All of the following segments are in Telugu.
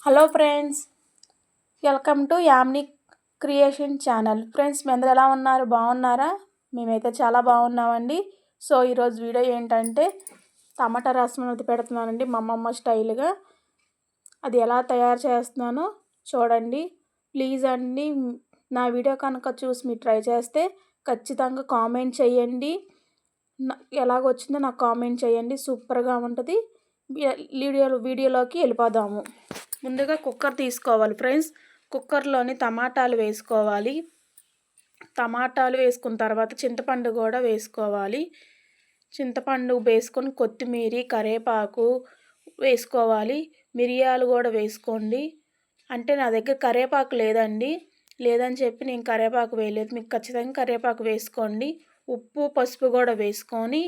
Hello friends, welcome to Yamni creation channel. Friends, మీ అందరూ ఎలా ఉన్నారు? బాగున్నారా? మేమైతే చాలా బాగున్నామండి. సో ఈరోజు వీడియో ఏంటంటే టమాటా రసం అనేది పెడుతున్నానండి మా అమ్మమ్మ స్టైల్గా. అది ఎలా తయారు చేస్తున్నానో చూడండి. ప్లీజ్ అండి, నా వీడియో కనుక చూసి మీరు ట్రై చేస్తే ఖచ్చితంగా కామెంట్ చేయండి. ఎలాగొచ్చిందో నాకు కామెంట్ చేయండి. సూపర్గా ఉంటుంది. వీడియోలోకి వెళ్ళిపోదాము. ముందుగా కుక్కర్ తీసుకోవాలి ఫ్రెండ్స్. కుక్కర్లోని టమాటాలు వేసుకోవాలి. టమాటాలు వేసుకున్న తర్వాత చింతపండు కూడా వేసుకోవాలి. చింతపండు వేసుకొని కొత్తిమీర, కరివేపాకు వేసుకోవాలి. మిరియాలు కూడా వేసుకోండి. అంటే నా దగ్గర కరివేపాకు లేదని చెప్పి నేను కరివేపాకు వేయలేదు. మీకు ఖచ్చితంగా కరివేపాకు వేసుకోండి. ఉప్పు, పసుపు కూడా వేసుకొని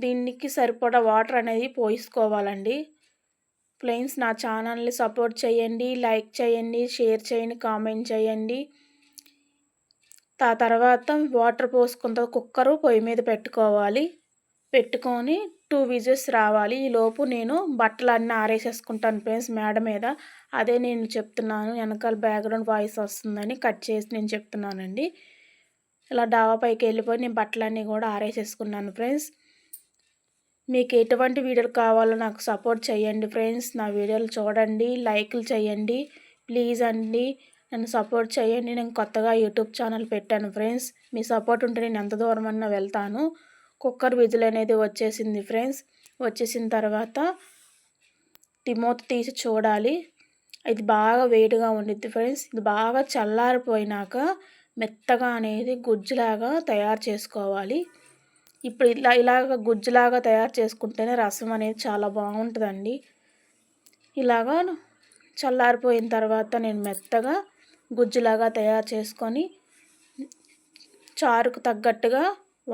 దీనికి సరిపడా వాటర్ అనేది పోసుకోవాలండి. ఫ్రెండ్స్, నా ఛానల్ని సపోర్ట్ చేయండి, లైక్ చేయండి, షేర్ చేయండి, కామెంట్ చేయండి. తర్వాత వాటర్ పోసుకున్న కుక్కరు పొయ్యి మీద పెట్టుకొని 2 విజిల్స్ రావాలి. ఈలోపు నేను బట్టలు అన్నీ ఆరేసేసుకుంటాను ఫ్రెండ్స్ మేడ మీద. అదే నేను చెప్తున్నాను. వెనకాల బ్యాక్గ్రౌండ్ వాయిస్ వస్తుందని కట్ చేసి నేను చెప్తున్నానండి. ఇలా డాబా పైకి వెళ్ళిపోయి నేను బట్టలన్నీ కూడా ఆరేసేసుకున్నాను ఫ్రెండ్స్. మీకు ఎటువంటి వీడియోలు కావాలో నాకు సపోర్ట్ చేయండి ఫ్రెండ్స్. నా వీడియోలు చూడండి, లైక్లు చేయండి. ప్లీజ్ అండి, నన్ను సపోర్ట్ చేయండి. నేను కొత్తగా యూట్యూబ్ ఛానల్ పెట్టాను ఫ్రెండ్స్. మీ సపోర్ట్ ఉంటే నేను ఎంత దూరమన్నా వెళ్తాను. కుక్కర్ విజిల్ అనేది వచ్చేసింది ఫ్రెండ్స్. వచ్చేసిన తర్వాత మూత తీసి చూడాలి. ఇది బాగా వేడిగా ఉండిద్ది ఫ్రెండ్స్. ఇది బాగా చల్లారిపోయినాక మెత్తగా అనేది గుజ్జులాగా తయారు చేసుకోవాలి. ఇప్పుడు ఇలాగ గుజ్జులాగా తయారు చేసుకుంటేనే రసం అనేది చాలా బాగుంటుందండి. ఇలాగా చల్లారిపోయిన తర్వాత నేను మెత్తగా గుజ్జులాగా తయారు చేసుకొని చారుకు తగ్గట్టుగా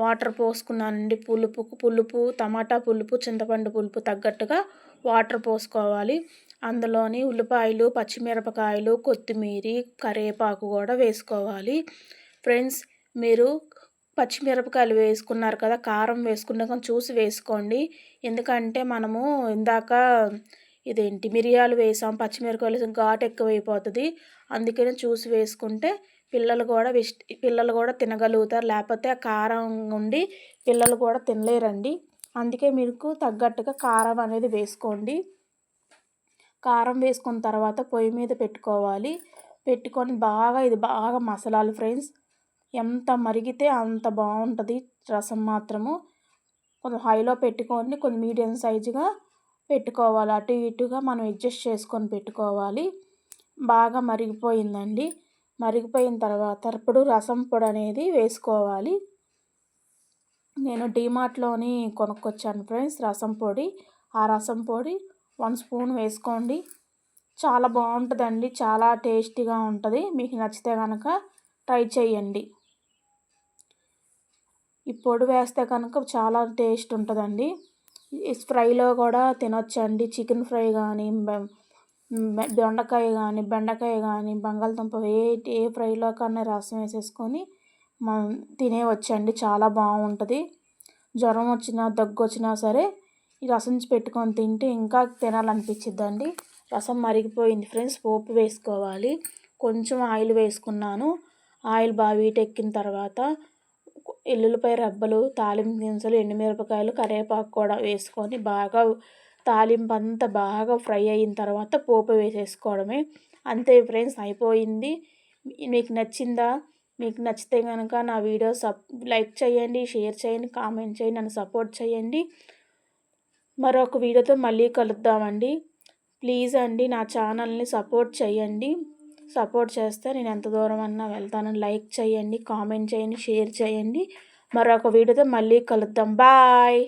వాటర్ పోసుకున్నానండి. పులుపు, టమాటా పులుపు, చింతపండు పులుపు తగ్గట్టుగా వాటర్ పోసుకోవాలి. అందులోని ఉల్లిపాయలు, పచ్చిమిరపకాయలు, కొత్తిమీర, కరివేపాకు కూడా వేసుకోవాలి. ఫ్రెండ్స్, మీరు పచ్చిమిరపకాయలు వేసుకున్నారు కదా, కారం వేసుకున్నాక చూసి వేసుకోండి. ఎందుకంటే మనము ఇందాక మిరియాలు వేసాం, పచ్చిమిరపకాయలు వేసాం, ఘాటు ఎక్కువైపోతుంది. అందుకని చూసి వేసుకుంటే పిల్లలు కూడా తినగలుగుతారు. లేకపోతే ఆ కారం ఉండి పిల్లలు కూడా తినలేరండి. అందుకే మీకు తగ్గట్టుగా కారం అనేది వేసుకోండి. కారం వేసుకున్న తర్వాత పొయ్యి మీద పెట్టుకొని ఇది బాగా మసలాలి ఫ్రెండ్స్. ఎంత మరిగితే అంత బాగుంటుంది రసం. మాత్రము కొంచెం హైలో పెట్టుకొని కొంచెం మీడియం సైజుగా పెట్టుకోవాలి. అటు ఇటుగా మనం అడ్జస్ట్ చేసుకొని పెట్టుకోవాలి. బాగా మరిగిపోయిందండి. మరిగిపోయిన తర్వాత ఇప్పుడు రసం పొడి అనేది వేసుకోవాలి. నేను డీమార్ట్లోని కొనుక్కొచ్చాను ఫ్రెండ్స్ రసం పొడి. ఆ రసం పొడి 1 స్పూన్ వేసుకోండి. చాలా బాగుంటుందండి, చాలా టేస్టీగా ఉంటుంది. మీకు నచ్చితే కనుక ట్రై చేయండి. ఈ పొడి వేస్తే కనుక చాలా టేస్ట్ ఉంటుందండి. ఫ్రైలో కూడా తినొచ్చండి. చికెన్ ఫ్రై కానీ, దొండకాయ కానీ, బెండకాయ కానీ, బంగాళదుంప ఏ ఫ్రైలో కన్నా రసం వేసేసుకొని మనం తినేవచ్చండి. చాలా బాగుంటుంది. జ్వరం వచ్చినా, దగ్గు వచ్చినా సరే ఈ రసం పెట్టుకొని తింటే ఇంకా తినాలనిపించిద్దండి. రసం మరిగిపోయింది ఫ్రెండ్స్. పోపు వేసుకోవాలి. కొంచెం ఆయిల్ వేసుకున్నాను. ఆయిల్ బాగా వీటెక్కిన తర్వాత ఎల్లుల్లిపాయ రబ్బలు, తాలింపు దినుసులు, ఎండుమిరపకాయలు, కరివేపాకు కూడా వేసుకొని బాగా తాలింపు అంతా బాగా ఫ్రై అయిన తర్వాత పోపు వేసేసుకోవడమే. అంతే ఫ్రెండ్స్, అయిపోయింది. మీకు నచ్చిందా? మీకు నచ్చితే కనుక నా వీడియో లైక్ చేయండి, షేర్ చేయండి, కామెంట్ చేయండి, నన్ను సపోర్ట్ చేయండి. మరొక వీడియోతో మళ్ళీ కలుద్దామండి. ప్లీజ్ అండి, నా ఛానల్ని సపోర్ట్ చేయండి. సపోర్ట్ చేస్తే నేను ఎంత దూరం అన్నా వెళ్తాను. లైక్ చేయండి, కామెంట్ చేయండి, షేర్ చేయండి. మరొక వీడియోతో మళ్ళీ కలుద్దాం. బాయ్.